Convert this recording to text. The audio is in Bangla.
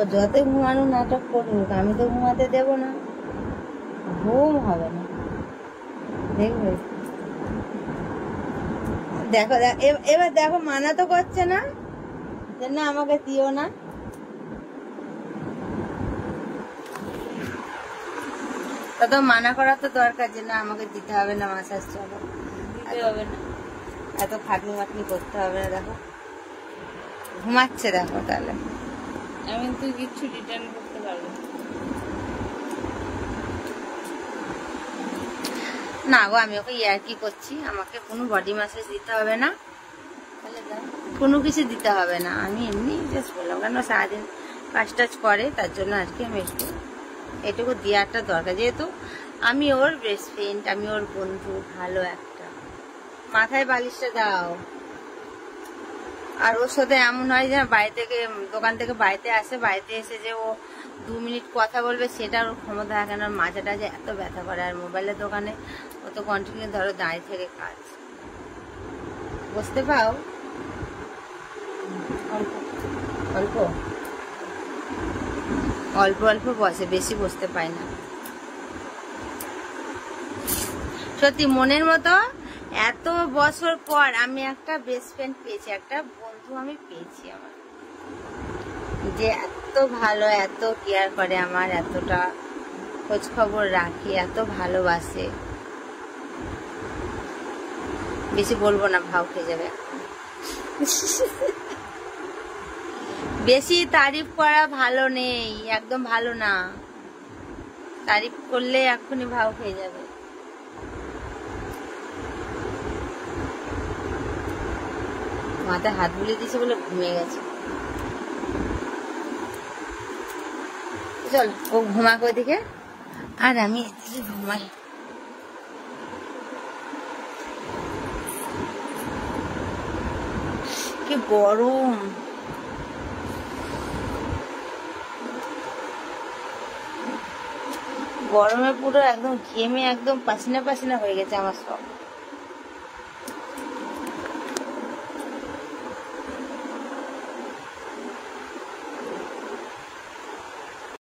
ও যত ঘুমানো নাটক করুক, আমি তো ঘুমাতে দেব না, ঘুম হবে না। দেখবে দেখো, এবার দেখো মানা তো করছে না যে না আমাকে দিও না। তো মানা করা তো দরকার যে না আমাকে দিতে হবে না, মাসাজ চলো দিতে হবে না, এত খাটনি মাটনি করতে হবে না। দেখো ঘুমাচ্ছে, দেখো তাহলে আমি তো কিছু রিটার্ন করতে পারবো না গো। আমি ওকে ইয়ার্কি করছি, আমাকে কোনো বডি ম্যাসাজ দিতে হবে না, কোনো কিছু দিতে হবে না। আমি এমনি জাস্ট বললাম, কেন সারাদিন কাজ টাজ করে, তার জন্য আজকে আমি এটুকু দেওয়াটা দরকার। যেহেতু আমি ওর বেস্ট ফ্রেন্ড, আমি ওর বন্ধু, ভালো একটা মাথায় বালিশটা দাও। আর ওর সাথে এমন হয় যে বাড়ি থেকে, দোকান থেকে বাড়িতে আসে, বাড়িতে এসে যে ও 2 মিনিট কথা বলবে সেটার ওর ক্ষমতা থাকে না। মাথাটা যে এত ব্যথা করে, আর মোবাইলের দোকানে ও তো কন্টিনিউ ধরো দাঁড়িয়ে থেকে কাজ, বুঝতে পাও? অল্প অল্প অল্প অল্প বসে, বেশি বসতে পায় না। সত্যি মনের মতো এত বছর পর আমি একটা বেস্ট ফ্রেন্ড পেয়েছি, একটা বন্ধু আমি পেয়েছি আমার, যে এত ভালো, এত কেয়ার করে আমার, এতটা খোঁজ খবর রাখে, এত ভালোবাসে। বেশি বলবো না, ভাও খেয়ে যাবে। বেশি তারিফ করা ভালো নেই, একদম ভালো না। তারিফ করলে এক্ষুনি ভাও খেয়ে যাবে। মাথায় হাত বুলিয়ে দিয়েছে বলে ঘুমিয়ে গেছে। চল ও ঘুমাক ওইদিকে, আর আমি এদিকে ঘুমাই। কি গরম! গরমে পুরো একদম ঘেমে একদম পাসিনা পাসিনা হয়ে গেছে আমার সব।